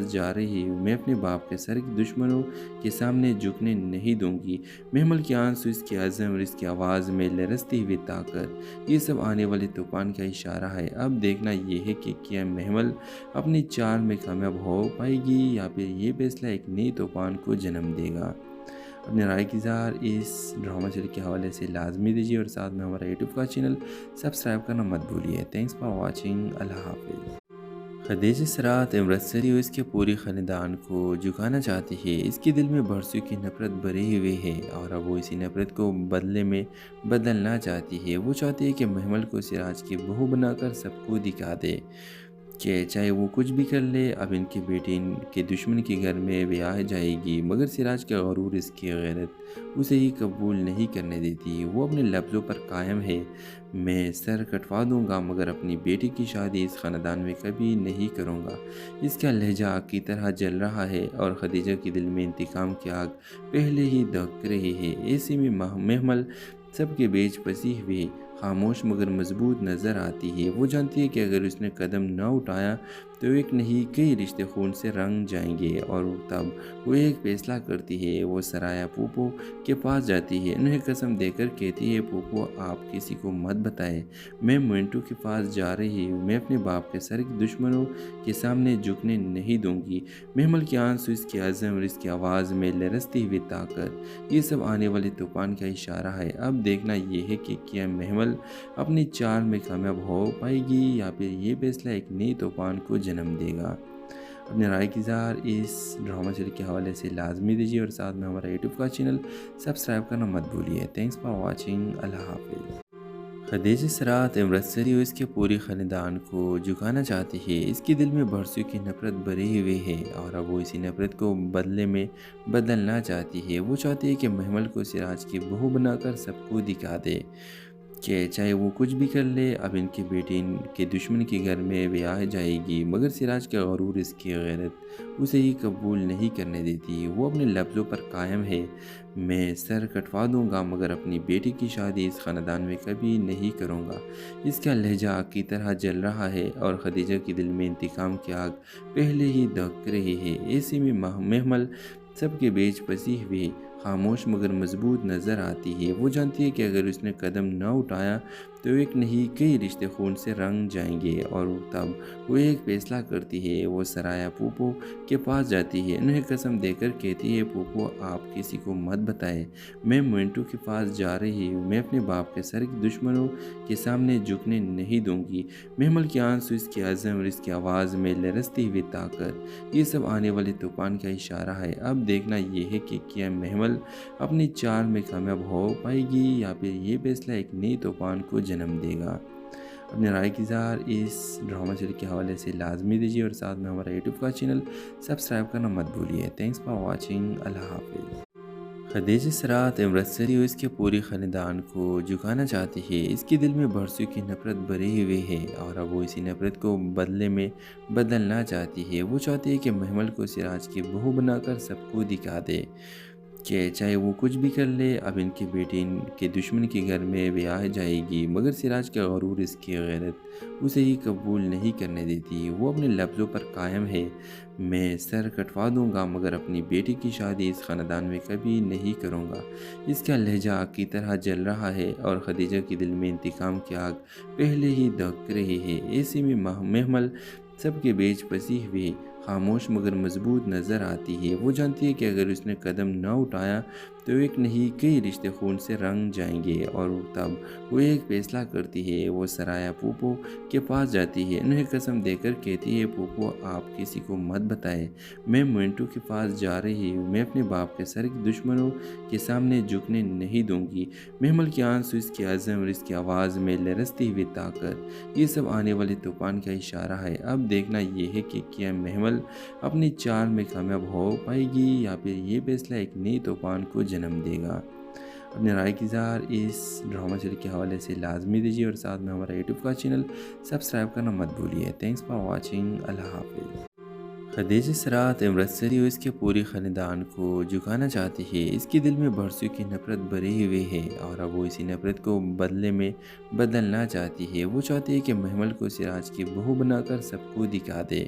جا رہی ہوں، میں اپنے باپ کے سر کے دشمنوں کے سامنے جھکنے نہیں دوں گی۔ محمل کے آنسو، اس کے عزم اور اس کی آواز میں لرزتی ہوئی طاقت، یہ سب آنے والے طوفان کا اشارہ ہے۔ اب دیکھنا یہ ہے کہ کیا محمل اپنی چال میں کامیاب ہو پائے گی یا پھر یہ فیصلہ ایک نئی طوفان کو جنم دے گا۔ اپنے رائے کی اظہار اس ڈرامہ سیریز کے حوالے سے لازمی دیجیے اور ساتھ میں ہمارا یوٹیوب کا چینل سبسکرائب کرنا مت بھولیے۔ Thanks for watching. اللہ حافظ۔ خدیجہ سرات امرتسری اور اس کے پورے خاندان کو جھکانا چاہتی ہے۔ اس کے دل میں برسوں کی نفرت بھری ہوئی ہے اور اب وہ اسی نفرت کو بدلے میں بدلنا چاہتی ہے۔ وہ چاہتی ہے کہ محمل کو سراج کی بہو بنا کر سب کو دکھا دے کہ چاہے وہ کچھ بھی کر لے، اب ان کی بیٹی ان کے دشمن کے گھر میں بیاہ جائے گی، مگر سراج کا غرور، اس کی غیرت اسے ہی قبول نہیں کرنے دیتی۔ وہ اپنے لفظوں پر قائم ہے، میں سر کٹوا دوں گا مگر اپنی بیٹی کی شادی اس خاندان میں کبھی نہیں کروں گا۔ اس کا لہجہ آگ کی طرح جل رہا ہے اور خدیجہ کے دل میں انتقام کی آگ پہلے ہی دھک رہی ہے۔ ایسے میں محمل سب کے بیچ پھنسی ہوئی، خاموش مگر مضبوط نظر آتی ہے۔ وہ جانتی ہے کہ اگر اس نے قدم نہ اٹھایا تو ایک نہیں کئی رشتے خون سے رنگ جائیں گے، اور تب وہ ایک فیصلہ کرتی ہے۔ وہ سرایا پھوپھو کے پاس جاتی ہے، انہیں قسم دے کر کہتی ہے، پھوپھو آپ کسی کو مت بتائیں، میں منٹو کے پاس جا رہی ہوں، میں اپنے باپ کے سر کے دشمنوں کے سامنے جھکنے نہیں دوں گی۔ محمل کے آنسو، اس کے عزم اور اس کی آواز میں لرزتی ہوئی طاقت، یہ سب آنے والے طوفان کا اشارہ ہے۔ اب دیکھنا یہ ہے کہ کیا محمل اپنی چال میں کامیاب ہو پائے گی یا پھر یہ فیصلہ ایک نئی طوفان کو جنم دے گا۔ اپنے رائے کی اظہار اس ڈرامہ سیریز کے حوالے سے لازمی دیجیے اور ساتھ میں ہمارا یوٹیوب کا چینل سبسکرائب کرنا مت بھولیے۔ Thanks for watching. اللہ حافظ۔ خدیجہ سرات امرتسری اور اس کے پورے خاندان کو جھکانا چاہتی ہے۔ اس کے دل میں برسوں کی نفرت بھری ہوئی ہے اور اب وہ اسی نفرت کو بدلے میں بدلنا چاہتی ہے۔ وہ چاہتی ہے کہ محمل کو سراج کی بہو بنا کر سب کو دکھا دے کہ چاہے وہ کچھ بھی کر لے، اب ان کی بیٹی ان کے دشمن کے گھر میں بیاہ جائے گی، مگر سراج کا غرور، اس کی غیرت اسے ہی قبول نہیں کرنے دیتی۔ وہ اپنے لفظوں پر قائم ہے، میں سر کٹوا دوں گا مگر اپنی بیٹی کی شادی اس خاندان میں کبھی نہیں کروں گا۔ اس کا لہجہ آگ کی طرح جل رہا ہے اور خدیجہ کے دل میں انتقام کی آگ پہلے ہی دھک رہی ہے۔ ایسے میں محمل سب کے بیچ پھنسی ہوئی، خاموش مگر مضبوط نظر آتی ہے۔ وہ جانتی ہے کہ اگر اس نے قدم نہ اٹھایا تو ایک نہیں کئی رشتے خون سے رنگ جائیں گے، اور تب وہ ایک فیصلہ کرتی ہے۔ وہ سرایا پھوپھو کے پاس جاتی ہے، انہیں قسم دے کر کہتی ہے، پھوپھو آپ کسی کو مت بتائیں، میں منٹو کے پاس جا رہی ہوں، میں اپنے باپ کے سر کے دشمنوں کے سامنے جھکنے نہیں دوں گی۔ محمل کے آنسو، اس کے عزم اور اس کی آواز میں لرزتی ہوئی طاقت، یہ سب آنے والے طوفان کا اشارہ ہے۔ اب دیکھنا یہ ہے کہ کیا محمل اپنی چال میں کامیاب ہو پائے گی یا پھر یہ فیصلہ ایک نئی طوفان کو جنم دے گا۔ اپنے رائے کی اظہار اس ڈرامہ سیریز کے حوالے سے لازمی دیجیے اور ساتھ میں ہمارا یوٹیوب کا چینل سبسکرائب کرنا مت بھولیے۔ Thanks for watching. اللہ حافظ۔ خدیجہ سرات امرتسری اور اس کے پورے خاندان کو جھکانا چاہتی ہے۔ اس کے دل میں برسوں کی نفرت بھری ہوئی ہے اور اب وہ اسی نفرت کو بدلے میں بدلنا چاہتی ہے۔ وہ چاہتی ہے کہ محمل کو سراج کی بہو بنا کر سب کو دکھا دے کہ چاہے وہ کچھ بھی کر لے، اب ان کی بیٹی ان کے دشمن کے گھر میں بیاہ جائے گی، مگر سراج کا غرور، اس کی غیرت اسے ہی قبول نہیں کرنے دیتی۔ وہ اپنے لفظوں پر قائم ہے، میں سر کٹوا دوں گا مگر اپنی بیٹی کی شادی اس خاندان میں کبھی نہیں کروں گا۔ اس کا لہجہ آگ کی طرح جل رہا ہے اور خدیجہ کے دل میں انتقام کی آگ پہلے ہی دھک رہی ہے۔ ایسے میں محمل سب کے بیچ پھنسی ہوئی، خاموش مگر مضبوط نظر آتی ہے۔ وہ جانتی ہے کہ اگر اس نے قدم نہ اٹھایا تو ایک نہیں کئی رشتے خون سے رنگ جائیں گے، اور تب وہ ایک فیصلہ کرتی ہے۔ وہ سرایا پھوپھو کے پاس جاتی ہے، انہیں قسم دے کر کہتی ہے، پھوپھو آپ کسی کو مت بتائیں، میں منٹو کے پاس جا رہی ہوں، میں اپنے باپ کے سر کے دشمنوں کے سامنے جھکنے نہیں دوں گی۔ محمل کے آنسو، اس کے عزم اور اس کی آواز میں لرزتی ہوئی طاقت، یہ سب آنے والے طوفان کا اشارہ ہے۔ اب دیکھنا یہ ہے کہ کیا محمل اپنی چال میں کامیاب ہو پائے گی یا پھر یہ فیصلہ ایک نئی طوفان کو جنم دے گا۔ اپنے رائے کی اظہار اس ڈرامہ سیریز کے حوالے سے لازمی دیجیے اور ساتھ میں ہمارا یوٹیوب کا چینل سبسکرائب کرنا مت بھولیے۔ Thanks for watching. اللہ حافظ۔ خدیجہ سرات امرتسری اور اس کے پورے خاندان کو جھکانا چاہتی ہے۔ اس کے دل میں برسوں کی نفرت بھری ہوئی ہے اور اب وہ اسی نفرت کو بدلے میں بدلنا چاہتی ہے۔ وہ چاہتی ہے کہ محمل کو سراج کی بہو بنا کر سب کو دکھا دے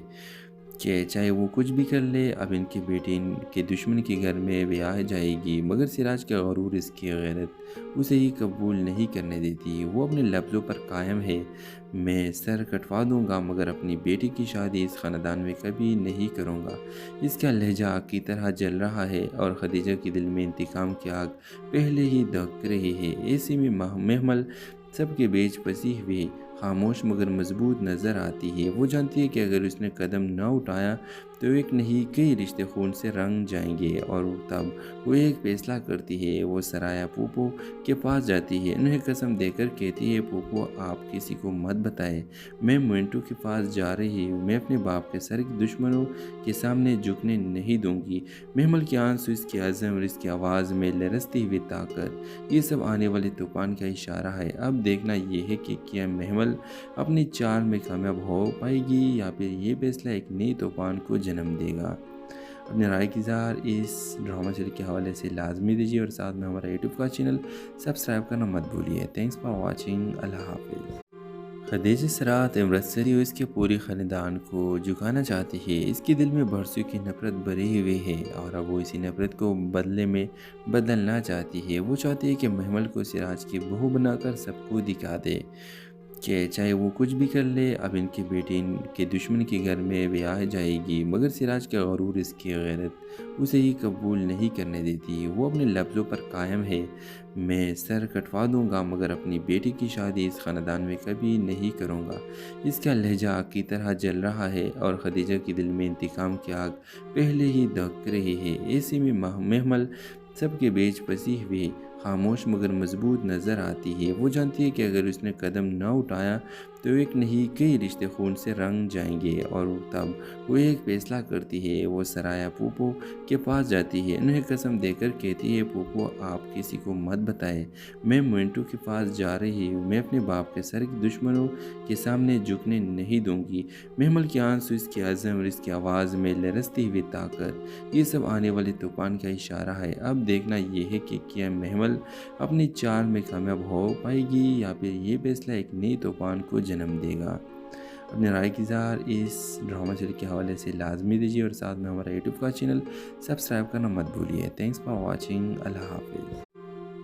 کہ چاہے وہ کچھ بھی کر لے اب ان کی بیٹی ان کے دشمن کے گھر میں بیاہ جائے گی، مگر سراج کا غرور، اس کی غیرت اسے ہی قبول نہیں کرنے دیتی۔ وہ اپنے لفظوں پر قائم ہے، میں سر کٹوا دوں گا مگر اپنی بیٹی کی شادی اس خاندان میں کبھی نہیں کروں گا۔ اس کا لہجہ آگ کی طرح جل رہا ہے اور خدیجہ کے دل میں انتقام کی آگ پہلے ہی دہک رہی ہے۔ ایسے میں محمل سب کے بیچ پسی ہوئی، خاموش مگر مضبوط نظر آتی ہے۔ وہ جانتی ہے کہ اگر اس نے قدم نہ اٹھایا تو ایک نہیں کئی رشتے خون سے رنگ جائیں گے، اور تب وہ ایک فیصلہ کرتی ہے۔ وہ سرایا پھوپھو کے پاس جاتی ہے، انہیں قسم دے کر کہتی ہے، پھوپھو آپ کسی کو مت بتائیں، میں منٹو کے پاس جا رہی ہوں، میں اپنے باپ کے سر کے دشمنوں کے سامنے جھکنے نہیں دوں گی۔ محمل کے آنسو، اس کے عزم اور اس کی آواز میں لرزتی ہوئی طاقت، یہ سب آنے والے طوفان کا اشارہ ہے۔ اب دیکھنا یہ ہے کہ کیا محمل اپنی چال میں کامیاب ہو پائے گی یا پھر یہ فیصلہ ایک نئی طوفان کو جنم دے گا۔ اپنی رائے کی اظہار اس ڈرامہ سیریز کے حوالے سے لازمی دیجیے اور ساتھ میں ہمارا یوٹیوب کا چینل سبسکرائب کرنا مت بھولیے۔ Thanks for watching. اللہ حافظ۔ خدیجہ سرات امرتسری اور اس کے پورے خاندان کو جھکانا چاہتی ہے۔ اس کے دل میں برسوں کی نفرت بھری ہوئی ہے اور اب وہ اسی نفرت کو بدلے میں بدلنا چاہتی ہے۔ وہ چاہتی ہے کہ محمل کو سراج کی بہو بنا کر سب کو دکھا دے کہ چاہے وہ کچھ بھی کر لے اب ان کی بیٹی ان کے دشمن کے گھر میں بیاہ جائے گی، مگر سراج کا غرور، اس کی غیرت اسے ہی قبول نہیں کرنے دیتی۔ وہ اپنے لفظوں پر قائم ہے، میں سر کٹوا دوں گا مگر اپنی بیٹی کی شادی اس خاندان میں کبھی نہیں کروں گا۔ اس کا لہجہ آگ کی طرح جل رہا ہے اور خدیجہ کے دل میں انتقام کی آگ پہلے ہی دہک رہی ہے۔ ایسے میں محمل سب کے بیچ پسی ہوئی، خاموش مگر مضبوط نظر آتی ہے۔ وہ جانتی ہے کہ اگر اس نے قدم نہ اٹھایا تو ایک نہیں کئی رشتے خون سے رنگ جائیں گے، اور تب وہ ایک فیصلہ کرتی ہے۔ وہ سرایا پھوپھو کے پاس جاتی ہے، انہیں قسم دے کر کہتی ہے، پھوپھو آپ کسی کو مت بتائیں، میں منٹو کے پاس جا رہی ہوں، میں اپنے باپ کے سر کے دشمنوں کے سامنے جھکنے نہیں دوں گی۔ محمل کے آنسو، اس کے عزم اور اس کی آواز میں لرزتی ہوئی طاقت، یہ سب آنے والے طوفان کا اشارہ ہے۔ اب دیکھنا یہ ہے کہ کیا محمل اپنی چال میں کامیاب ہو پائے گی یا پھر یہ فیصلہ ایک نئی طوفان کو جنم دے گا۔ اپنی رائے کی اظہار اس ڈرامہ سیریز کے حوالے سے لازمی دیجیے اور ساتھ میں ہمارا یوٹیوب کا چینل سبسکرائب کرنا مت بھولیے۔ Thanks for watching. اللہ حافظ۔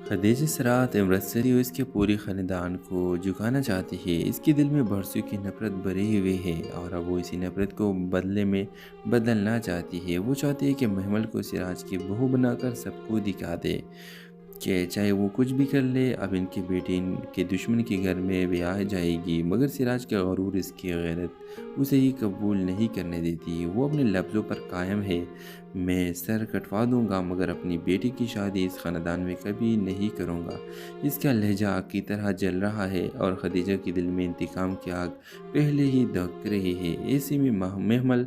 خدیجہ سرات امرتسری اور اس کے پورے خاندان کو جھکانا چاہتی ہے۔ اس کے دل میں برسوں کی نفرت بھری ہوئی ہے اور اب وہ اسی نفرت کو بدلے میں بدلنا چاہتی ہے۔ وہ چاہتی ہے کہ محمل کو سراج کی بہو بنا کر سب کو دکھا دے کہ چاہے وہ کچھ بھی کر لے اب ان کی بیٹی ان کے دشمن کے گھر میں بیاہ جائے گی، مگر سراج کا غرور، اس کی غیرت اسے ہی قبول نہیں کرنے دیتی۔ وہ اپنے لفظوں پر قائم ہے، میں سر کٹوا دوں گا مگر اپنی بیٹی کی شادی اس خاندان میں کبھی نہیں کروں گا۔ اس کا لہجہ آگ کی طرح جل رہا ہے اور خدیجہ کے دل میں انتقام کی آگ پہلے ہی دہک رہی ہے۔ ایسے میں محمل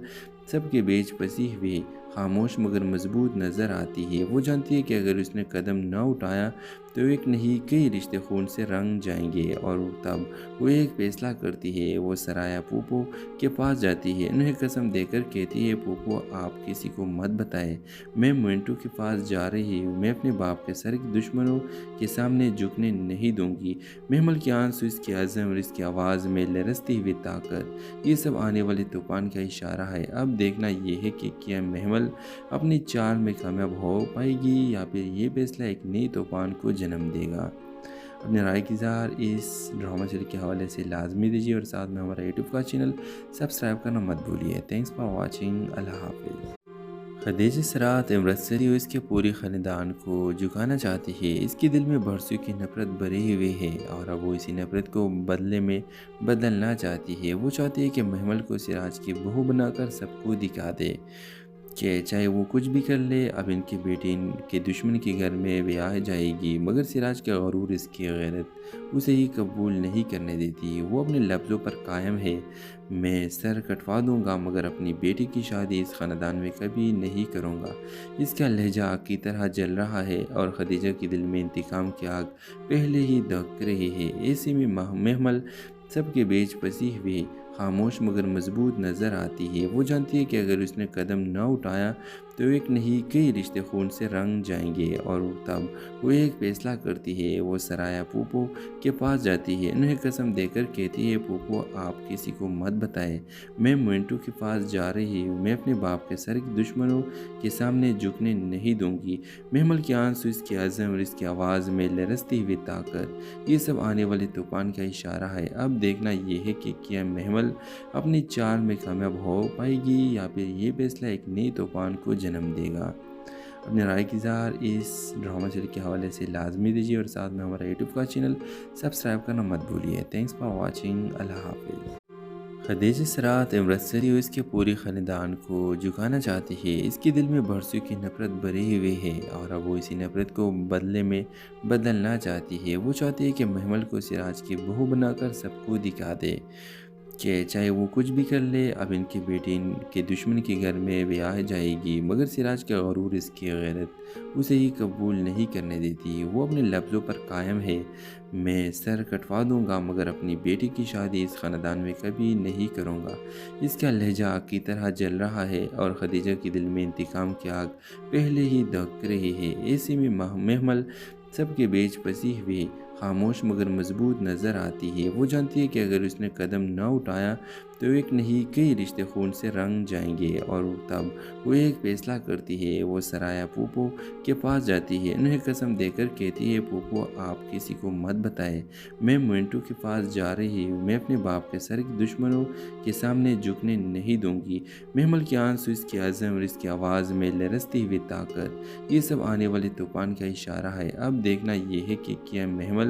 سب کے بیچ پسی ہوئی، خاموش مگر مضبوط نظر آتی ہے۔ وہ جانتی ہے کہ اگر اس نے قدم نہ اٹھایا تو ایک نہیں کئی رشتے خون سے رنگ جائیں گے، اور تب وہ ایک فیصلہ کرتی ہے۔ وہ سرایا پھوپھو کے پاس جاتی ہے، انہیں قسم دے کر کہتی ہے، پھوپھو آپ کسی کو مت بتائیں، میں منٹو کے پاس جا رہی ہوں، میں اپنے باپ کے سر کے دشمنوں کے سامنے جھکنے نہیں دوں گی۔ محمل کے آنسو، اس کے عزم اور اس کی آواز میں لرزتی ہوئی طاقت، یہ سب آنے والے طوفان کا اشارہ ہے۔ اب دیکھنا یہ ہے کہ کیا محمل اپنی چال میں کامیاب ہو پائے گی یا پھر یہ فیصلہ ایک نئی طوفان کو جنم دے گا۔ اپنی رائے کی اظہار اس ڈرامہ سیریز کے حوالے سے لازمی دیجیے اور ساتھ میں ہمارا یوٹیوب کا چینل سبسکرائب کرنا مت بھولیے۔ Thanks for watching. اللہ حافظ۔ خدیجہ سرات امرتسری اور اس کے پورے خاندان کو جھکانا چاہتی ہے۔ اس کے دل میں برسوں کی نفرت بھری ہوئی ہے اور اب وہ اسی نفرت کو بدلے میں بدلنا چاہتی ہے۔ وہ چاہتی ہے کہ محمل کو سراج کی بہو بنا کر سب کو دکھا دے کہ چاہے وہ کچھ بھی کر لے اب ان کی بیٹی ان کے دشمن کے گھر میں بیاہ جائے گی، مگر سراج کا غرور، اس کی غیرت اسے ہی قبول نہیں کرنے دیتی۔ وہ اپنے لفظوں پر قائم ہے، میں سر کٹوا دوں گا مگر اپنی بیٹی کی شادی اس خاندان میں کبھی نہیں کروں گا۔ اس کا لہجہ آگ کی طرح جل رہا ہے اور خدیجہ کے دل میں انتقام کی آگ پہلے ہی دہک رہی ہے۔ ایسے میں محمل سب کے بیچ پسی ہوئی، خاموش مگر مضبوط نظر آتی ہے۔ وہ جانتی ہے کہ اگر اس نے قدم نہ اٹھایا تو ایک نہیں کئی رشتے خون سے رنگ جائیں گے، اور تب وہ ایک فیصلہ کرتی ہے۔ وہ سرایا پوپو کے پاس جاتی ہے، انہیں قسم دے کر کہتی ہے، پوپو آپ کسی کو مت بتائیں، میں مونٹو کے پاس جا رہی ہوں، میں اپنے باپ کے سر کے دشمنوں کے سامنے جھکنے نہیں دوں گی۔ محمل کے آنسو، اس کے عزم اور اس کی آواز میں لرزتی ہوئی طاقت، یہ سب آنے والے طوفان کا اشارہ ہے۔ اب دیکھنا یہ ہے کہ کیا محمل اپنی چال میں کامیاب ہو پائے گی یا پھر یہ فیصلہ ایک نئی طوفان کو جنم دے گا۔ اپنے رائے کی اظہار اس ڈرامہ سیریز کے حوالے سے لازمی دیجیے، اور ساتھ میں ہمارا یوٹیوب کا چینل سبسکرائب کرنا مت بھولیے۔ Thanks for watching. اللہ حافظ۔ خدیجہ سرات امرت سری اس کے پورے خاندان کو جھکانا چاہتی ہے۔ اس کے دل میں برسوں کی نفرت بھری ہوئی ہے، اور اب وہ اسی نفرت کو بدلے میں بدلنا چاہتی ہے۔ وہ چاہتی ہے کہ محمل کو سراج کی بہو بنا کر سب کو دکھا دے کہ چاہے وہ کچھ بھی کر لے، اب ان کی بیٹی ان کے دشمن کے گھر میں بیاہ جائے گی، مگر سراج کا غرور، اس کی غیرت اسے ہی قبول نہیں کرنے دیتی۔ وہ اپنے لفظوں پر قائم ہے، میں سر کٹوا دوں گا مگر اپنی بیٹی کی شادی اس خاندان میں کبھی نہیں کروں گا۔ اس کا لہجہ آگ کی طرح جل رہا ہے، اور خدیجہ کے دل میں انتقام کی آگ پہلے ہی دھک رہی ہے۔ ایسے میں محمل سب کے بیچ پھنسی ہوئی خاموش مگر مضبوط نظر آتی ہے۔ وہ جانتی ہے کہ اگر اس نے قدم نہ اٹھایا تو ایک نہیں کئی رشتے خون سے رنگ جائیں گے، اور تب وہ ایک فیصلہ کرتی ہے۔ وہ سرایا پوپو کے پاس جاتی ہے، انہیں قسم دے کر کہتی ہے، پوپو آپ کسی کو مت بتائیں، میں مونٹو کے پاس جا رہی ہوں، میں اپنے باپ کے سر کے دشمنوں کے سامنے جھکنے نہیں دوں گی۔ محمل کے آنسو، اس کے عزم اور اس کی آواز میں لرزتی ہوئی طاقت، یہ سب آنے والے طوفان کا اشارہ ہے۔ اب دیکھنا یہ ہے کہ کیا محمل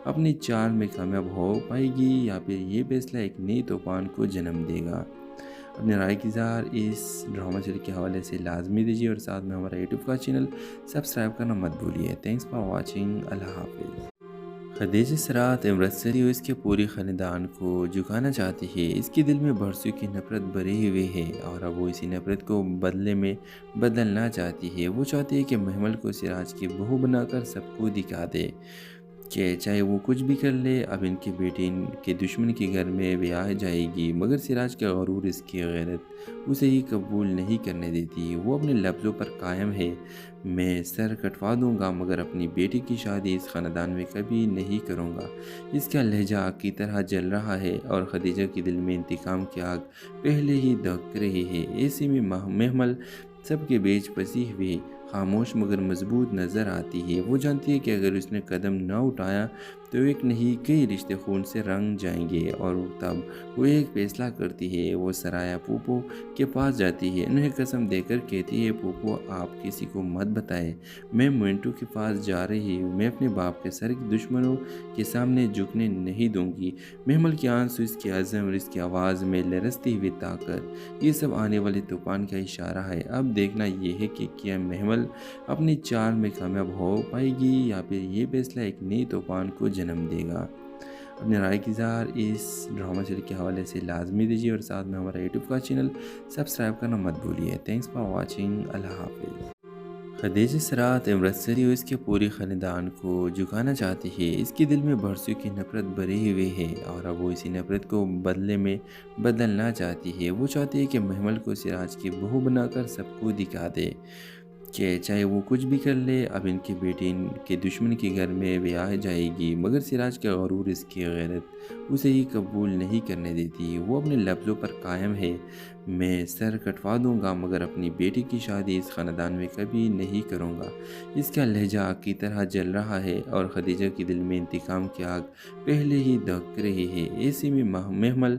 اپنی چال میں کامیاب ہو پائے گی یا پھر یہ فیصلہ ایک نئی طوفان کو جنم دے گا۔ اپنے رائے کی اظہار اس ڈرامہ سیریز کے حوالے سے لازمی دیجیے، اور ساتھ میں ہمارا یوٹیوب کا چینل سبسکرائب کرنا مت بھولیے۔ Thanks for watching. اللہ حافظ۔ خدیجہ سرات امرت سری اس کے پورے خاندان کو جھکانا چاہتی ہے۔ اس کے دل میں برسوں کی نفرت بھری ہوئی ہے، اور اب وہ اسی نفرت کو بدلے میں بدلنا چاہتی ہے۔ وہ چاہتی ہے کہ محمل کو سراج کی بہو بنا کر سب کو دکھا دے کہ چاہے وہ کچھ بھی کر لے، اب ان کی بیٹی ان کے دشمن کے گھر میں بیاہ جائے گی، مگر سراج کا غرور، اس کی غیرت اسے ہی قبول نہیں کرنے دیتی۔ وہ اپنے لفظوں پر قائم ہے، میں سر کٹوا دوں گا مگر اپنی بیٹی کی شادی اس خاندان میں کبھی نہیں کروں گا۔ اس کا لہجہ آگ کی طرح جل رہا ہے، اور خدیجہ کے دل میں انتقام کی آگ پہلے ہی دھک رہی ہے۔ ایسے میں محمل سب کے بیچ پھنسی ہوئی خاموش مگر مضبوط نظر آتی ہے۔ وہ جانتی ہے کہ اگر اس نے قدم نہ اٹھایا تو ایک نہیں کئی رشتے خون سے رنگ جائیں گے، اور تب وہ ایک فیصلہ کرتی ہے۔ وہ سرایا پوپو کے پاس جاتی ہے، انہیں قسم دے کر کہتی ہے، پوپو آپ کسی کو مت بتائیں، میں مونٹو کے پاس جا رہی ہوں، میں اپنے باپ کے سر کے دشمنوں کے سامنے جھکنے نہیں دوں گی۔ محمل کے آنسو، اس کے عزم اور اس کی آواز میں لرزتی ہوئی طاقت، یہ سب آنے والے طوفان کا اشارہ ہے۔ اب دیکھنا یہ ہے کہ کیا محمل اپنی چال میں کامیاب ہو پائے گی یا پھر یہ فیصلہ ایک نئی طوفان کو جنم دے گا۔ اپنے رائے کی اظہار اس ڈرامہ سیریز کے حوالے سے لازمی دیجیے، اور ساتھ میں ہمارا یوٹیوب کا چینل سبسکرائب کرنا مت بھولیے۔ Thanks for watching. اللہ حافظ۔ خدیجہ سرات امرت سری اس کے پورے خاندان کو جھکانا چاہتی ہے۔ اس کے دل میں برسوں کی نفرت بھری ہوئی ہے، اور اب وہ اسی نفرت کو بدلے میں بدلنا چاہتی ہے۔ وہ چاہتی ہے کہ محمل کو سراج کی بہو بنا کر سب کو دکھا دے کہ چاہے وہ کچھ بھی کر لے، اب ان کی بیٹی ان کے دشمن کے گھر میں بیاہ جائے گی، مگر سراج کا غرور، اس کی غیرت اسے ہی قبول نہیں کرنے دیتی۔ وہ اپنے لفظوں پر قائم ہے، میں سر کٹوا دوں گا مگر اپنی بیٹی کی شادی اس خاندان میں کبھی نہیں کروں گا۔ اس کا لہجہ آگ کی طرح جل رہا ہے، اور خدیجہ کے دل میں انتقام کی آگ پہلے ہی دھک رہی ہے۔ ایسے میں محمل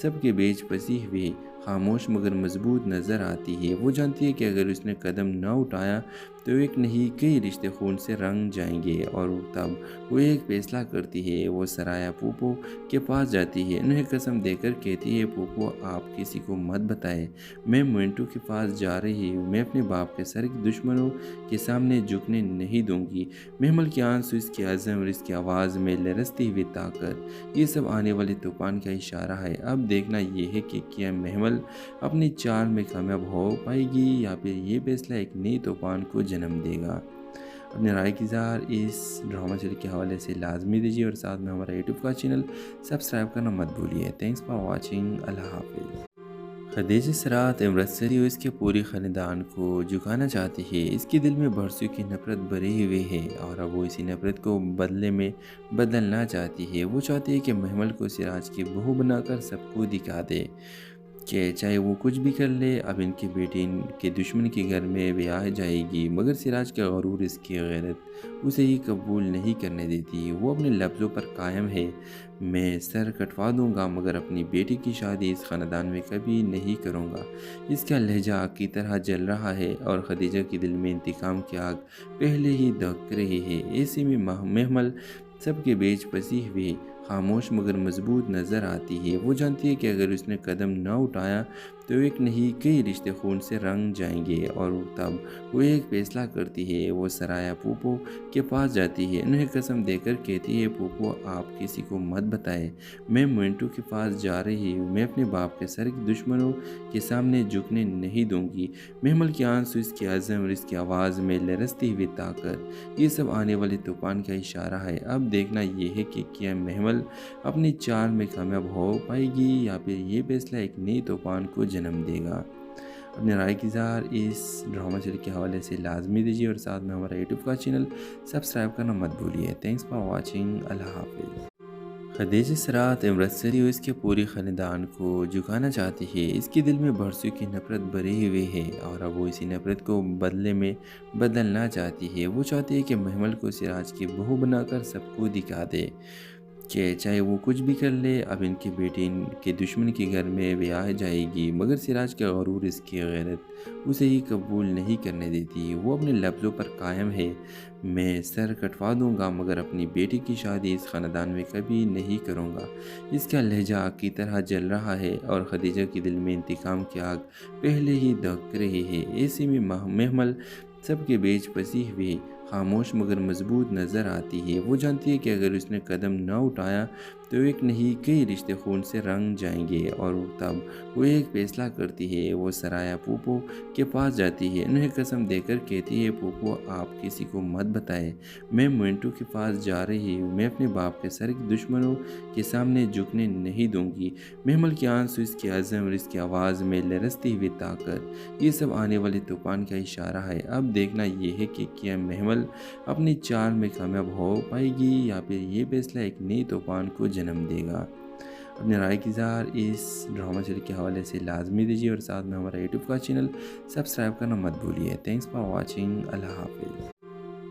سب کے بیچ پھنسی ہوئی خاموش مگر مضبوط نظر آتی ہے۔ وہ جانتی ہے کہ اگر اس نے قدم نہ اٹھایا تو ایک نہیں کئی رشتے خون سے رنگ جائیں گے، اور تب وہ ایک فیصلہ کرتی ہے۔ وہ سرایا پوپو کے پاس جاتی ہے، انہیں قسم دے کر کہتی ہے، پوپو آپ کسی کو مت بتائیں، میں مونٹو کے پاس جا رہی ہوں، میں اپنے باپ کے سر کے دشمنوں کے سامنے جھکنے نہیں دوں گی۔ محمل کے آنسو، اس کے عزم اور اس کی آواز میں لرزتی ہوئی طاقت، یہ سب آنے والے طوفان کا اشارہ ہے۔ اب دیکھنا یہ ہے کہ کیا محمل اپنی چال میں کامیاب ہو پائے گی یا پھر یہ فیصلہ ایک نئی طوفان کو جنم دے گا۔ اپنی رائے کی اظہار اس ڈرامہ سیریز کے حوالے سے لازمی دیجیے اور ساتھ میں ہمارا یوٹیوب کا چینل سبسکرائب کرنا مت بھولیے۔ Thanks for watching. اللہ حافظ۔ خدیجہ سرات امرتسری اس کے پورے خاندان کو جھکانا چاہتی ہے۔ اس کے دل میں برسوں کی نفرت بھری ہوئی ہے اور اب وہ اسی نفرت کو بدلے میں بدلنا چاہتی ہے۔ وہ چاہتی ہے کہ محمل کو سراج کی بہو بنا کر سب کو دکھا دے کہ چاہے وہ کچھ بھی کر لے، اب ان کی بیٹی ان کے دشمن کے گھر میں بیاہ جائے گی، مگر سراج کا غرور، اس کی غیرت اسے یہ قبول نہیں کرنے دیتی۔ وہ اپنے لفظوں پر قائم ہے، میں سر کٹوا دوں گا مگر اپنی بیٹی کی شادی اس خاندان میں کبھی نہیں کروں گا۔ اس کا لہجہ آگ کی طرح جل رہا ہے اور خدیجہ کے دل میں انتقام کی آگ پہلے ہی دھک رہی ہے۔ ایسے میں محمل سب کے بیچ پھنسی ہوئی خاموش مگر مضبوط نظر آتی ہے۔ وہ جانتی ہے کہ اگر اس نے قدم نہ اٹھایا تو ایک نہیں کئی رشتے خون سے رنگ جائیں گے، اور تب وہ ایک فیصلہ کرتی ہے۔ وہ سرایا پھوپھو کے پاس جاتی ہے، انہیں قسم دے کر کہتی ہے، پھوپھو آپ کسی کو مت بتائیں، میں منٹو کے پاس جا رہی ہوں، میں اپنے باپ کے سر کے دشمنوں کے سامنے جھکنے نہیں دوں گی۔ محمل کے آنسو، اس کے عزم اور اس کی آواز میں لرزتی ہوئی طاقت، یہ سب آنے والے طوفان کا اشارہ ہے۔ اب دیکھنا یہ ہے کہ کیا محمل اپنی چال میں کامیاب ہو پائے گی یا پھر یہ فیصلہ ایک نئی طوفان کو جنم دے گا۔ اپنے رائے کی اظہار اس ڈرامہ سیریز کے حوالے سے لازمی دیجیے اور ساتھ میں ہمارا یوٹیوب کا چینل سبسکرائب کرنا مت بھولیے۔ Thanks for watching. اللہ حافظ۔ خدیجہ سرات امرتسری اس کے پورے خاندان کو جھکانا چاہتی ہے۔ اس کے دل میں برسوں کی نفرت بھری ہوئی ہے اور اب وہ اسی نفرت کو بدلے میں بدلنا چاہتی ہے۔ وہ چاہتی ہے کہ محمل کو سراج کی بہو بنا کر سب کو دکھا دے کہ چاہے وہ کچھ بھی کر لے، اب ان کی بیٹی ان کے دشمن کے گھر میں بیاہ جائے گی، مگر سراج کا غرور، اس کی غیرت اسے یہ قبول نہیں کرنے دیتی۔ وہ اپنے لفظوں پر قائم ہے، میں سر کٹوا دوں گا مگر اپنی بیٹی کی شادی اس خاندان میں کبھی نہیں کروں گا۔ اس کا لہجہ آگ کی طرح جل رہا ہے اور خدیجہ کے دل میں انتقام کی آگ پہلے ہی دھک رہی ہے۔ ایسے میں محمل سب کے بیچ پھنسی ہوئی خاموش مگر مضبوط نظر آتی ہے۔ وہ جانتی ہے کہ اگر اس نے قدم نہ اٹھایا تو ایک نہیں کئی رشتے خون سے رنگ جائیں گے، اور تب وہ ایک فیصلہ کرتی ہے۔ وہ سرایا پھوپھو کے پاس جاتی ہے، انہیں قسم دے کر کہتی ہے، پھوپھو آپ کسی کو مت بتائیں، میں منٹو کے پاس جا رہی ہوں، میں اپنے باپ کے سر کے دشمنوں کے سامنے جھکنے نہیں دوں گی۔ محمل کے آنسو، اس کے عزم اور اس کی آواز میں لرزتی ہوئی طاقت، یہ سب آنے والے طوفان کا اشارہ ہے۔ اب دیکھنا یہ ہے کہ کیا محمل اپنی چال میں کامیاب ہو پائے گی یا پھر یہ فیصلہ ایک نئی طوفان کو جنم دے گا۔ اپنے رائے کی اظہار اس ڈرامہ سیریز کے حوالے سے لازمی دیجیے اور ساتھ میں ہمارا یوٹیوب کا چینل سبسکرائب کرنا مت بھولیے۔ Thanks for watching. اللہ حافظ۔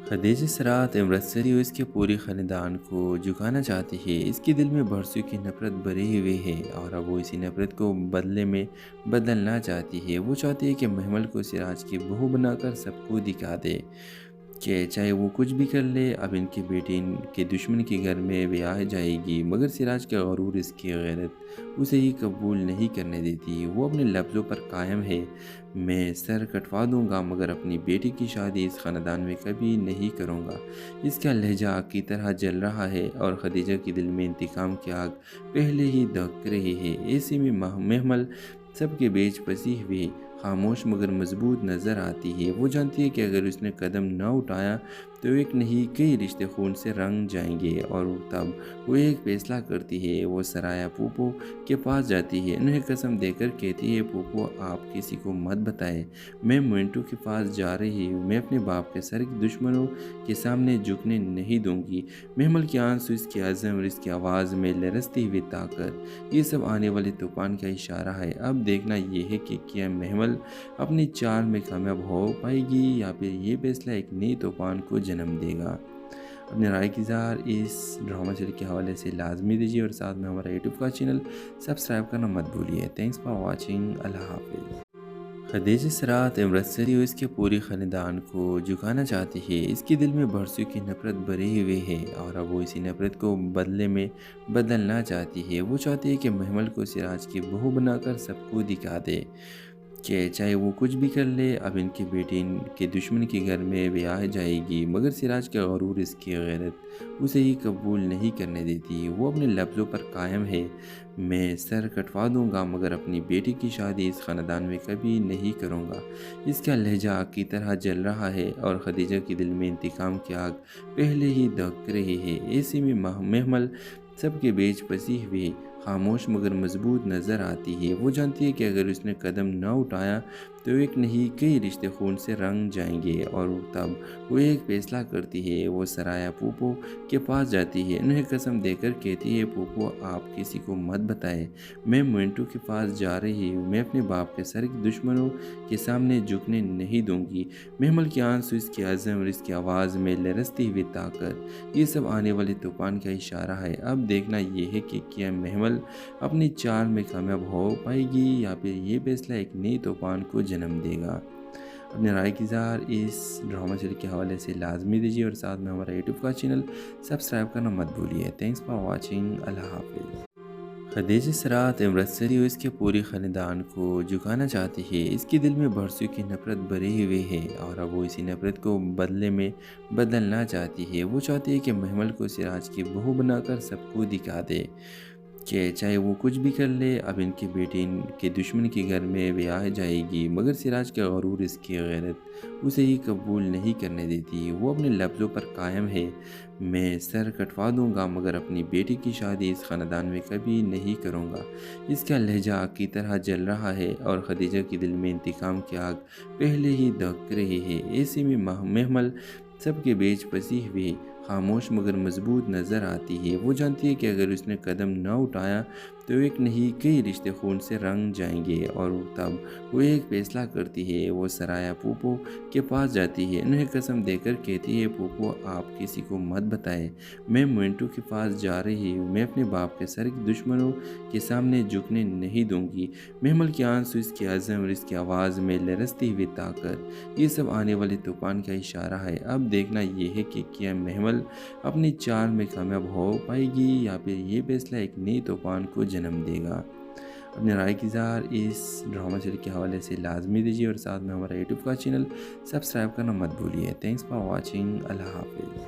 خدیجہ سرات امرتسری اس کے پورے خاندان کو جھکانا چاہتی ہے۔ اس کے دل میں برسوں کی نفرت بھری ہوئی ہے اور اب وہ اسی نفرت کو بدلے میں بدلنا چاہتی ہے۔ وہ چاہتی ہے کہ محمل کو سراج کی بہو بنا کر سب کو دکھا دے کہ چاہے وہ کچھ بھی کر لے، اب ان کی بیٹی ان کے دشمن کے گھر میں بیاہ جائے گی، مگر سراج کا غرور، اس کی غیرت اسے یہ قبول نہیں کرنے دیتی۔ وہ اپنے لفظوں پر قائم ہے، میں سر کٹوا دوں گا مگر اپنی بیٹی کی شادی اس خاندان میں کبھی نہیں کروں گا۔ اس کا لہجہ آگ کی طرح جل رہا ہے اور خدیجہ کے دل میں انتقام کی آگ پہلے ہی دھک رہی ہے۔ ایسے میں محمل سب کے بیچ پھنسی ہوئی خاموش مگر مضبوط نظر آتی ہے۔ وہ جانتی ہے کہ اگر اس نے قدم نہ اٹھایا تو ایک نہیں کئی رشتے خون سے رنگ جائیں گے، اور تب وہ ایک فیصلہ کرتی ہے۔ وہ سرایا پھوپھو کے پاس جاتی ہے، انہیں قسم دے کر کہتی ہے، پھوپھو آپ کسی کو مت بتائیں، میں منٹو کے پاس جا رہی ہوں، میں اپنے باپ کے سر کے دشمنوں کے سامنے جھکنے نہیں دوں گی۔ محمل کے آنسو، اس کے عزم اور اس کی آواز میں لرزتی ہوئی طاقت، یہ سب آنے والے طوفان کا اشارہ ہے۔ اب دیکھنا یہ ہے کہ کیا محمل اپنی چال میں کامیاب ہو پائے گی یا پھر یہ فیصلہ ایک نئی طوفان کو جنم دے گا۔ اپنے رائے کی اظہار اس ڈرامہ سیریز کے حوالے سے لازمی دیجیے اور ساتھ میں ہمارا یوٹیوب کا چینل سبسکرائب کرنا مت بھولیے۔ Thanks for watching. اللہ حافظ۔ خدیجہ سرات امرتسری اس کے پورے خاندان کو جھکانا چاہتی ہے۔ اس کے دل میں برسوں کی نفرت بھری ہوئی ہے اور اب وہ اسی نفرت کو بدلے میں بدلنا چاہتی ہے۔ وہ چاہتی ہے کہ محمل کو سراج کی بہو بنا کر سب کو دکھا دے کہ چاہے وہ کچھ بھی کر لے اب ان کی بیٹی ان کے دشمن کے گھر میں بیاہ جائے گی، مگر سراج کا غرور، اس کی غیرت اسے ہی قبول نہیں کرنے دیتی۔ وہ اپنے لفظوں پر قائم ہے، میں سر کٹوا دوں گا مگر اپنی بیٹی کی شادی اس خاندان میں کبھی نہیں کروں گا۔ اس کا لہجہ آگ کی طرح جل رہا ہے اور خدیجہ کے دل میں انتقام کی آگ پہلے ہی دھک رہی ہے۔ ایسے میں محمل سب کے بیچ پسی ہوئی، خاموش مگر مضبوط نظر آتی ہے۔ وہ جانتی ہے کہ اگر اس نے قدم نہ اٹھایا تو ایک نہیں کئی رشتے خون سے رنگ جائیں گے، اور تب وہ ایک فیصلہ کرتی ہے۔ وہ سرایا پھوپھو کے پاس جاتی ہے، انہیں قسم دے کر کہتی ہے، پھوپھو آپ کسی کو مت بتائیں، میں منٹو کے پاس جا رہی ہوں، میں اپنے باپ کے سر کے دشمنوں کے سامنے جھکنے نہیں دوں گی۔ محمل کے آنسو، اس کے عزم اور اس کی آواز میں لرزتی ہوئی طاقت، یہ سب آنے والے طوفان کا اشارہ ہے۔ اب دیکھنا یہ ہے کہ کیا محمل اپنی چال میں کامیاب ہو پائے گی یا پھر یہ فیصلہ ایک نئی طوفان کو جنم دے گا۔ اپنے رائے کی اظہار اس ڈرامہ سیریز کے حوالے سے لازمی دیجیے اور ساتھ میں ہمارا یوٹیوب کا چینل سبسکرائب کرنا مت بھولیے۔ تھینکس فار واچنگ، اللہ حافظ۔ خدیجہ سرات امرتسری اس کے پورے خاندان کو جھکانا چاہتی ہے۔ اس کے دل میں برسوں کی نفرت بھری ہوئی ہے اور اب وہ اسی نفرت کو بدلے میں بدلنا چاہتی ہے۔ وہ چاہتی ہے کہ محمل کو سراج کی بہو بنا کر سب کو دکھا دے کہ چاہے وہ کچھ بھی کر لے اب ان کی بیٹی ان کے دشمن کے گھر میں بیاہ جائے گی، مگر سراج کا غرور، اس کی غیرت اسے ہی قبول نہیں کرنے دیتی۔ وہ اپنے لفظوں پر قائم ہے، میں سر کٹوا دوں گا مگر اپنی بیٹی کی شادی اس خاندان میں کبھی نہیں کروں گا۔ اس کا لہجہ آگ کی طرح جل رہا ہے اور خدیجہ کے دل میں انتقام کی آگ پہلے ہی دھک رہی ہے۔ ایسے میں محمل سب کے بیچ پسی ہوئی، خاموش مگر مضبوط نظر آتی ہے۔ وہ جانتی ہے کہ اگر اس نے قدم نہ اٹھایا تو ایک نہیں کئی رشتے خون سے رنگ جائیں گے، اور تب وہ ایک فیصلہ کرتی ہے۔ وہ سرایا پھوپھو کے پاس جاتی ہے، انہیں قسم دے کر کہتی ہے، پھوپھو آپ کسی کو مت بتائیں، میں منٹو کے پاس جا رہی ہوں، میں اپنے باپ کے سر کے دشمنوں کے سامنے جھکنے نہیں دوں گی۔ محمل کے آنسو، اس کے عزم اور اس کی آواز میں لرزتی ہوئی طاقت، یہ سب آنے والے طوفان کا اشارہ ہے۔ اب دیکھنا یہ ہے کہ کیا محمل اپنی چال میں کامیاب ہو پائے گی یا پھر یہ فیصلہ ایک نئی طوفان کو جنم دے گا۔ اپنے رائے کی اظہار اس ڈرامہ سیریز کے حوالے سے لازمی دیجیے اور ساتھ میں ہمارا یوٹیوب کا چینل سبسکرائب کرنا مت بھولیے۔ تھینکس فار واچنگ، اللہ حافظ۔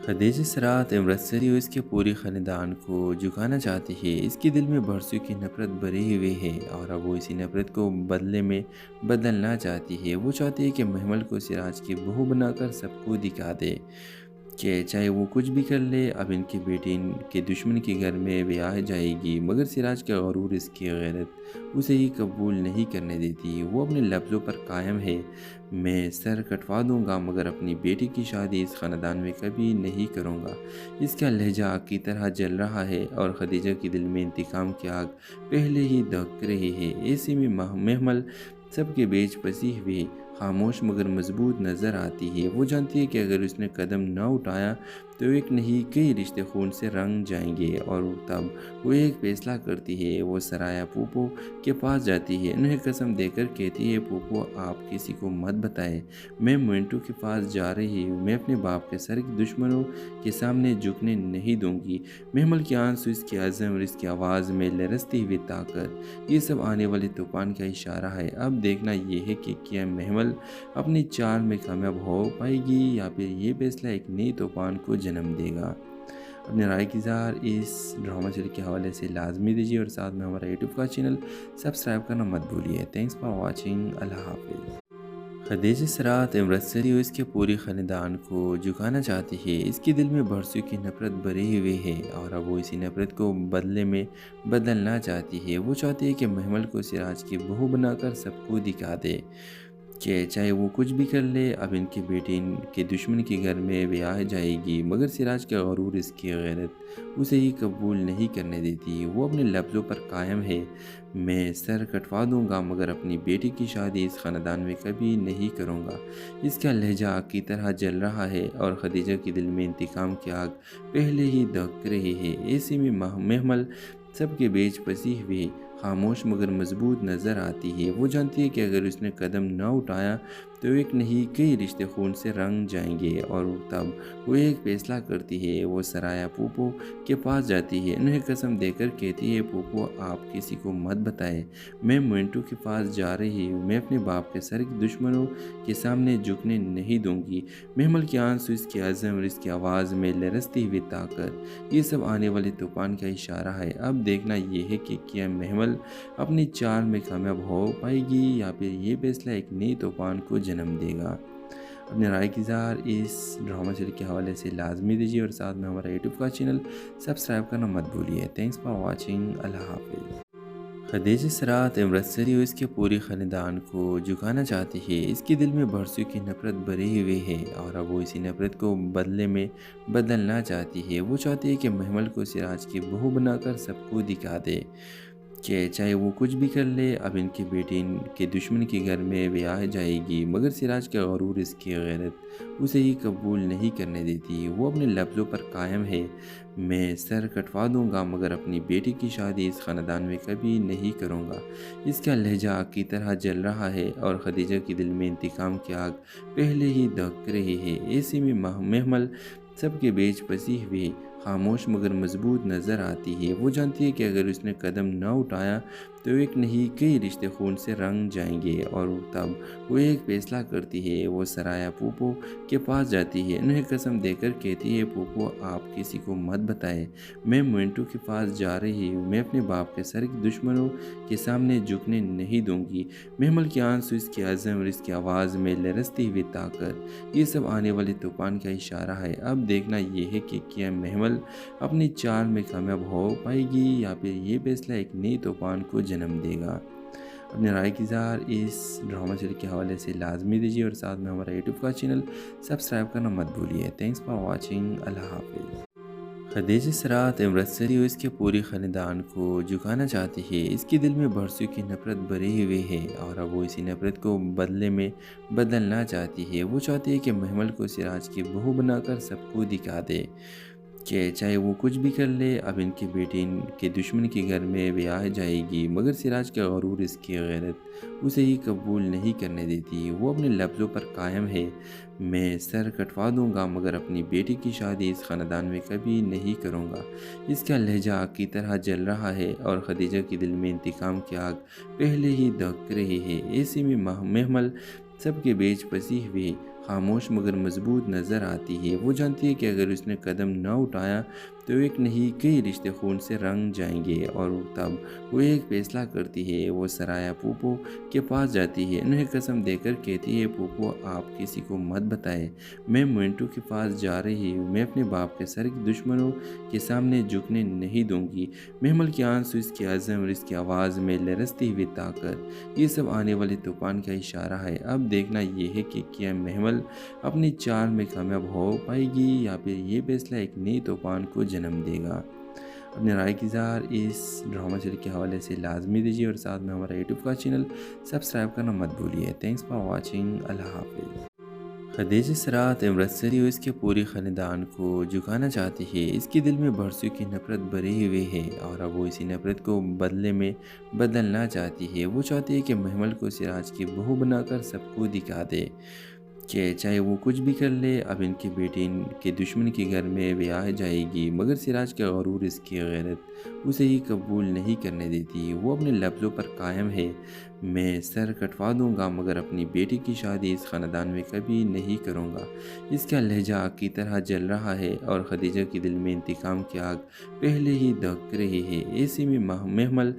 خدیجہ سرات امرتسری اس کے پورے خاندان کو جھکانا چاہتی ہے۔ اس کے دل میں برسوں کی نفرت بھری ہوئی ہے اور اب وہ اسی نفرت کو بدلے میں بدلنا چاہتی ہے۔ وہ چاہتی ہے کہ محمل کو سراج کی بہو بنا کر سب کو دکھا دے کہ چاہے وہ کچھ بھی کر لے اب ان کی بیٹی ان کے دشمن کے گھر میں بیاہ جائے گی، مگر سراج کا غرور، اس کی غیرت اسے ہی قبول نہیں کرنے دیتی۔ وہ اپنے لفظوں پر قائم ہے، میں سر کٹوا دوں گا مگر اپنی بیٹی کی شادی اس خاندان میں کبھی نہیں کروں گا۔ اس کا لہجہ آگ کی طرح جل رہا ہے اور خدیجہ کے دل میں انتقام کی آگ پہلے ہی دھک رہی ہے۔ ایسے میں محمل سب کے بیچ پسی ہوئی، خاموش مگر مضبوط نظر آتی ہے۔ وہ جانتی ہے کہ اگر اس نے قدم نہ اٹھایا تو ایک نہیں کئی رشتے خون سے رنگ جائیں گے، اور تب وہ ایک فیصلہ کرتی ہے۔ وہ سرایا پھوپھو کے پاس جاتی ہے، انہیں قسم دے کر کہتی ہے، پھوپھو آپ کسی کو مت بتائیں، میں منٹو کے پاس جا رہی ہوں، میں اپنے باپ کے سر کے دشمنوں کے سامنے جھکنے نہیں دوں گی۔ محمل کے آنسو، اس کے عزم اور اس کی آواز میں لرزتی ہوئی طاقت، یہ سب آنے والے طوفان کا اشارہ ہے۔ اب دیکھنا یہ ہے کہ کیا محمل اپنی چال میں کامیاب ہو پائے گی یا پھر یہ فیصلہ ایک نئی طوفان کو جنم دے گا۔ اپنے رائے کی اظہار اس ڈرامہ سیریز کے حوالے سے لازمی دیجیے اور ساتھ میں ہمارا یوٹیوب کا چینل سبسکرائب کرنا مت بھولیے۔ تھینکس فار واچنگ، اللہ حافظ۔ خدیجہ سرات امرتسری اس کے پورے خاندان کو جھکانا چاہتی ہے۔ اس کے دل میں برسوں کی نفرت بھری ہوئی ہے اور اب وہ اسی نفرت کو بدلے میں بدلنا چاہتی ہے۔ وہ چاہتی ہے کہ محمل کو سراج کی بہو بنا کر سب کو دکھا دے کہ چاہے وہ کچھ بھی کر لے اب ان کی بیٹی ان کے دشمن کے گھر میں بیاہ جائے گی، مگر سراج کا غرور، اس کی غیرت اسے ہی قبول نہیں کرنے دیتی۔ وہ اپنے لفظوں پر قائم ہے، میں سر کٹوا دوں گا مگر اپنی بیٹی کی شادی اس خاندان میں کبھی نہیں کروں گا۔ اس کا لہجہ آگ کی طرح جل رہا ہے اور خدیجہ کے دل میں انتقام کی آگ پہلے ہی دھک رہی ہے۔ ایسے میں محمل سب کے بیچ پسی ہوئی، خاموش مگر مضبوط نظر آتی ہے۔ وہ جانتی ہے کہ اگر اس نے قدم نہ اٹھایا تو تو ایک نہیں کئی رشتے خون سے رنگ جائیں گے، اور تب وہ ایک فیصلہ کرتی ہے۔ وہ سرایا پوپو کے پاس جاتی ہے، انہیں قسم دے کر کہتی ہے، پوپو آپ کسی کو مت بتائیں، میں مونٹو کے پاس جا رہی ہوں، میں اپنے باپ کے سر کے دشمنوں کے سامنے جھکنے نہیں دوں گی۔ محمل کے آنسو، اس کے عزم اور اس کی آواز میں لرزتی ہوئی طاقت، یہ سب آنے والے طوفان کا اشارہ ہے۔ اب دیکھنا یہ ہے کہ کیا محمل اپنی چال میں کامیاب ہو پائے گی یا پھر یہ فیصلہ ایک نئی طوفان کو جنم دے گا۔ اپنے رائے کی اظہار اس ڈرامہ سیریز کے حوالے سے لازمی دیجیے، اور ساتھ میں ہمارا یوٹیوب کا چینل سبسکرائب کرنا مت بھولیے۔ تھینکس فار واچنگ، اللہ حافظ۔ خدیجہ سرات امرتسری اور اس کے پورے خاندان کو جھکانا چاہتی ہے۔ اس کے دل میں برسوں کی نفرت بھری ہوئی ہے، اور اب وہ اسی نفرت کو بدلے میں بدلنا چاہتی ہے۔ وہ چاہتی ہے کہ محمل کو سراج کی بہو بنا کر سب کو دکھا دے کہ چاہے وہ کچھ بھی کر لے، اب ان کی بیٹی ان کے دشمن کے گھر میں بیاہ جائے گی، مگر سراج کا غرور، اس کی غیرت اسے ہی قبول نہیں کرنے دیتی۔ وہ اپنے لفظوں پر قائم ہے، میں سر کٹوا دوں گا مگر اپنی بیٹی کی شادی اس خاندان میں کبھی نہیں کروں گا۔ اس کا لہجہ آگ کی طرح جل رہا ہے، اور خدیجہ کے دل میں انتقام کی آگ پہلے ہی دھک رہی ہے۔ ایسے میں محمل سب کے بیچ پھنسی ہوئی، خاموش مگر مضبوط نظر آتی ہے۔ وہ جانتی ہے کہ اگر اس نے قدم نہ اٹھایا تو ایک نہیں کئی رشتے خون سے رنگ جائیں گے، اور تب وہ ایک فیصلہ کرتی ہے۔ وہ سرایا پوپو کے پاس جاتی ہے، انہیں قسم دے کر کہتی ہے، پوپو آپ کسی کو مت بتائیں، میں مونٹو کے پاس جا رہی ہوں، میں اپنے باپ کے سر کے دشمنوں کے سامنے جھکنے نہیں دوں گی۔ محمل کے آنسو، اس کے عزم اور اس کی آواز میں لرزتی ہوئی طاقت، یہ سب آنے والے طوفان کا اشارہ ہے۔ اب دیکھنا یہ ہے کہ کیا محمل اپنی چال میں کامیاب ہو پائے گی یا پھر یہ فیصلہ ایک نئی طوفان کو جنم دے گا۔ اپنے رائے کی اظہار اس ڈرامہ سیریز کے حوالے سے لازمی دیجیے، اور ساتھ میں ہمارا یوٹیوب کا چینل سبسکرائب کرنا مت بھولیے۔ تھینکس فار واچنگ، اللہ حافظ۔ خدیجہ سرات امرتسری اور اس کے پورے خاندان کو جھکانا چاہتی ہے۔ اس کے دل میں برسوں کی نفرت بھری ہوئی ہے، اور اب وہ اسی نفرت کو بدلے میں بدلنا چاہتی ہے۔ وہ چاہتی ہے کہ محمل کو سراج کی بہو بنا کر سب کو دکھا دے کہ چاہے وہ کچھ بھی کر لے، اب ان کی بیٹی ان کے دشمن کے گھر میں بیاہ جائے گی، مگر سراج کا غرور، اس کی غیرت اسے ہی قبول نہیں کرنے دیتی۔ وہ اپنے لفظوں پر قائم ہے، میں سر کٹوا دوں گا مگر اپنی بیٹی کی شادی اس خاندان میں کبھی نہیں کروں گا۔ اس کا لہجہ آگ کی طرح جل رہا ہے، اور خدیجہ کے دل میں انتقام کی آگ پہلے ہی دھک رہی ہے۔ ایسے میں محمل سب کے بیچ پھنسی ہوئی، خاموش مگر مضبوط نظر آتی ہے۔ وہ جانتی ہے کہ اگر اس نے قدم نہ اٹھایا تو ایک نہیں کئی رشتے خون سے رنگ جائیں گے، اور تب وہ ایک فیصلہ کرتی ہے۔ وہ سرایا پوپو کے پاس جاتی ہے، انہیں قسم دے کر کہتی ہے، پوپو آپ کسی کو مت بتائیں، میں مونٹو کے پاس جا رہی ہوں، میں اپنے باپ کے سر کے دشمنوں کے سامنے جھکنے نہیں دوں گی۔ محمل کے آنسو، اس کے عزم اور اس کی آواز میں لرزتی ہوئی طاقت، یہ سب آنے والے طوفان کا اشارہ ہے۔ اب دیکھنا یہ ہے کہ کیا محمل اپنی چال میں کامیاب ہو پائے گی یا پھر یہ فیصلہ ایک نئی طوفان کو جنم دے گا۔ اپنے رائے کی اظہار اس ڈرامہ سیریز کے حوالے سے لازمی دیجیے، اور ساتھ میں ہمارا یوٹیوب کا چینل سبسکرائب کرنا مت بھولیے۔ تھینکس فار واچنگ، اللہ حافظ۔ خدیجہ سرات امرتسری اور اس کے پورے خاندان کو جھکانا چاہتی ہے۔ اس کے دل میں برسوں کی نفرت بھری ہوئی ہے، اور اب وہ اسی نفرت کو بدلے میں بدلنا چاہتی ہے۔ وہ چاہتی ہے کہ محمل کو سراج کی بہو بنا کر سب کو دکھا دے کہ چاہے وہ کچھ بھی کر لے، اب ان کی بیٹی ان کے دشمن کے گھر میں بیاہ جائے گی، مگر سراج کا غرور، اس کی غیرت اسے ہی قبول نہیں کرنے دیتی۔ وہ اپنے لفظوں پر قائم ہے، میں سر کٹوا دوں گا مگر اپنی بیٹی کی شادی اس خاندان میں کبھی نہیں کروں گا۔ اس کا لہجہ آگ کی طرح جل رہا ہے، اور خدیجہ کے دل میں انتقام کی آگ پہلے ہی دھک رہی ہے۔ ایسے میں محمل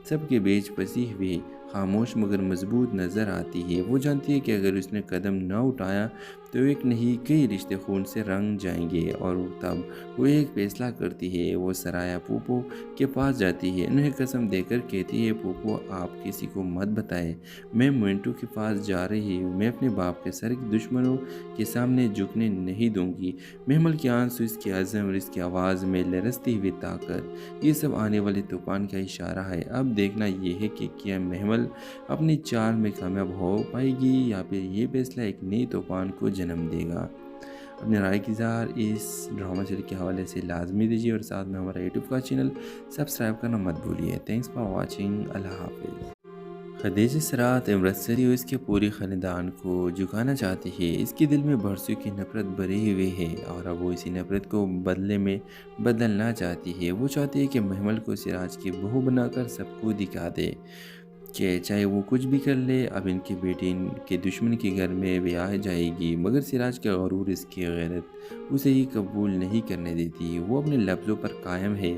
سب کے بیچ پھنسی ہوئی، خاموش مگر مضبوط نظر آتی ہے۔ وہ جانتی ہے کہ اگر اس نے قدم نہ اٹھایا تو ایک نہیں کئی رشتے خون سے رنگ جائیں گے، اور تب وہ ایک فیصلہ کرتی ہے۔ وہ سرایا پوپو کے پاس جاتی ہے، انہیں قسم دے کر کہتی ہے، پوپو آپ کسی کو مت بتائیں، میں مونٹو کے پاس جا رہی ہوں، میں اپنے باپ کے سر کے دشمنوں کے سامنے جھکنے نہیں دوں گی۔ محمل کے آنسو، اس کے عزم اور اس کی آواز میں لرزتی ہوئی طاقت، یہ سب آنے والے طوفان کا اشارہ ہے۔ اب دیکھنا یہ ہے کہ کیا محمل اپنی چال میں کامیاب ہو پائے گی یا پھر یہ فیصلہ ایک نئی طوفان کو جنم دے گا۔ اپنے رائے کی اظہار اس ڈرامہ سیریز کے حوالے سے لازمی دیجیے، اور ساتھ میں ہمارا یوٹیوب کا چینل سبسکرائب کرنا مت بھولیے۔ تھینکس فار واچنگ، اللہ حافظ۔ خدیجہ سرات امرتسری اس کے پورے خاندان کو جھکانا چاہتی ہے۔ اس کے دل میں برسوں کی نفرت بھری ہوئی ہے اور اب وہ اسی نفرت کو بدلے میں بدلنا چاہتی ہے۔ وہ چاہتی ہے کہ محمل کو سراج کی بہو بنا کر سب کو دکھا دے کہ چاہے وہ کچھ بھی کر لے، اب ان کی بیٹی ان کے دشمن کے گھر میں بیاہ جائے گی، مگر سراج کا غرور، اس کی غیرت اسے یہ قبول نہیں کرنے دیتی۔ وہ اپنے لفظوں پر قائم ہے،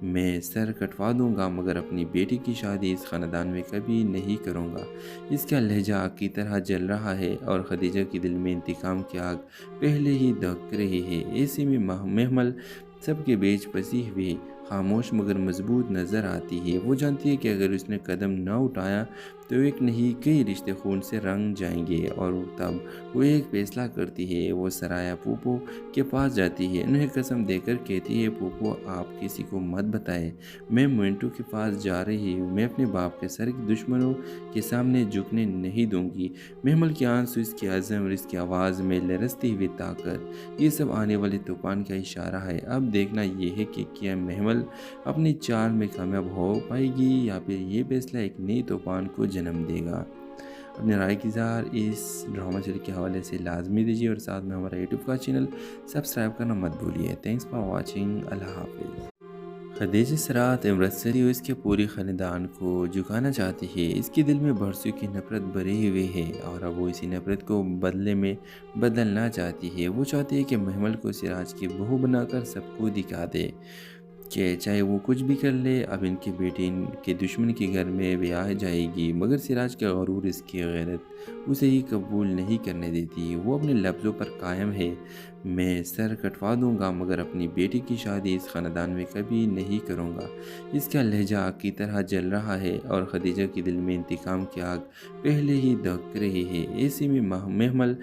میں سر کٹوا دوں گا مگر اپنی بیٹی کی شادی اس خاندان میں کبھی نہیں کروں گا۔ اس کا لہجہ آگ کی طرح جل رہا ہے اور خدیجہ کے دل میں انتقام کی آگ پہلے ہی دھک رہی ہے۔ ایسے میں محمل سب کے بیچ پھنسی ہوئی، خاموش مگر مضبوط نظر آتی ہے۔ وہ جانتی ہے کہ اگر اس نے قدم نہ اٹھایا تو ایک نہیں کئی رشتے خون سے رنگ جائیں گے، اور تب وہ ایک فیصلہ کرتی ہے۔ وہ سرایا پھوپھو کے پاس جاتی ہے، انہیں قسم دے کر کہتی ہے، پھوپھو آپ کسی کو مت بتائیں، میں منٹو کے پاس جا رہی ہوں، میں اپنے باپ کے سر کے دشمنوں کے سامنے جھکنے نہیں دوں گی۔ محمل کے آنسو، اس کی عزم اور اس کی آواز میں لرزتی ہوئی طاقت، یہ سب آنے والے طوفان کا اشارہ ہے۔ اب دیکھنا یہ ہے کہ کیا محمل اپنی چال میں کامیاب ہو پائے گی یا پھر یہ فیصلہ ایک نئی طوفان کو جنم دے گا۔ اپنے رائے کی اظہار اس ڈرامہ سیریز کے حوالے سے لازمی دیجیے اور ساتھ میں ہمارا یوٹیوب کا چینل سبسکرائب کرنا مت بھولیے۔ Thanks for watching. اللہ حافظ۔ خدیجہ سرات امرتسری اس کے پورے خاندان کو جھکانا چاہتی ہے۔ اس کے دل میں برسوں کی نفرت بھری ہوئی ہے اور اب وہ اسی نفرت کو بدلے میں بدلنا چاہتی ہے۔ وہ چاہتی ہے کہ محمل کو سراج کی بہو بنا کر سب کو دکھا دے کہ چاہے وہ کچھ بھی کر لے، اب ان کی بیٹی ان کے دشمن کے گھر میں بیاہ جائے گی، مگر سراج کا غرور، اس کی غیرت اسے یہ قبول نہیں کرنے دیتی۔ وہ اپنے لفظوں پر قائم ہے، میں سر کٹوا دوں گا مگر اپنی بیٹی کی شادی اس خاندان میں کبھی نہیں کروں گا۔ اس کا لہجہ آگ کی طرح جل رہا ہے اور خدیجہ کے دل میں انتقام کی آگ پہلے ہی دھک رہی ہے۔ ایسے میں محمل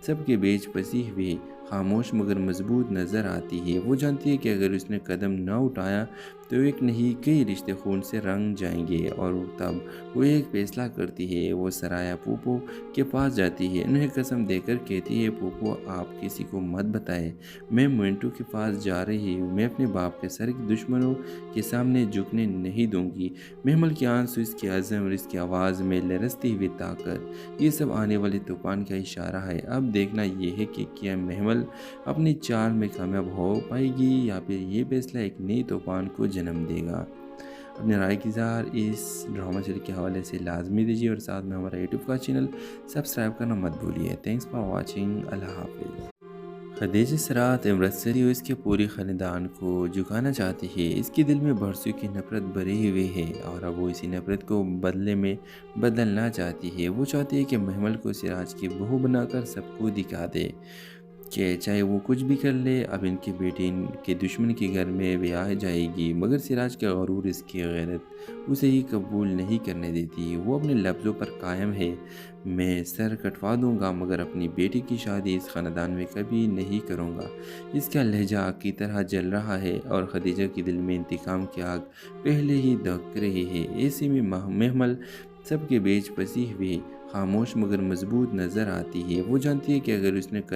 سب کے بیچ پھنسی ہوئی، خاموش مگر مضبوط نظر آتی ہے۔ وہ جانتی ہے کہ اگر اس نے قدم نہ اٹھایا تو ایک نہیں کئی رشتے خون سے رنگ جائیں گے، اور تب وہ ایک فیصلہ کرتی ہے۔ وہ سرایا پھوپھو کے پاس جاتی ہے، انہیں قسم دے کر کہتی ہے، پھوپھو آپ کسی کو مت بتائیں، میں منٹو کے پاس جا رہی ہوں، میں اپنے باپ کے سر کے دشمنوں کے سامنے جھکنے نہیں دوں گی۔ محمل کے آنسو، اس کی عزم اور اس کی آواز میں لرزتی ہوئی طاقت، یہ سب آنے والے طوفان کا اشارہ ہے۔ اب دیکھنا یہ ہے کہ کیا محمل اپنی چال میں کامیاب ہو پائے گی یا پھر یہ فیصلہ ایک نئی طوفان کو جنم دے گا۔ اپنے رائے کی اظہار اس ڈرامہ سیریز کے حوالے سے لازمی دیجیے اور ساتھ میں ہمارا یوٹیوب کا چینل سبسکرائب کرنا مت بھولیے۔ Thanks for watching. اللہ حافظ۔ خدیجہ سرات امرتسری اس کے پورے خاندان کو جھکانا چاہتی ہے۔ اس کے دل میں برسوں کی نفرت بھری ہوئی ہے اور اب وہ اسی نفرت کو بدلے میں بدلنا چاہتی ہے۔ وہ چاہتی ہے کہ محمل کو سراج کی بہو بنا کر سب کو دکھا دے کہ چاہے وہ کچھ بھی کر لے، اب ان کی بیٹی ان کے دشمن کے گھر میں بیاہ جائے گی، مگر سراج کا غرور، اس کی غیرت اسے یہ قبول نہیں کرنے دیتی۔ وہ اپنے لفظوں پر قائم ہے، میں سر کٹوا دوں گا مگر اپنی بیٹی کی شادی اس خاندان میں کبھی نہیں کروں گا۔ اس کا لہجہ آگ کی طرح جل رہا ہے اور خدیجہ کے دل میں انتقام کی آگ پہلے ہی دھک رہی ہے۔ ایسے میں محمل سب کے بیچ پھنسی ہوئی، خاموش مگر مضبوط نظر آتی ہے۔ وہ جانتی ہے کہ اگر اس نے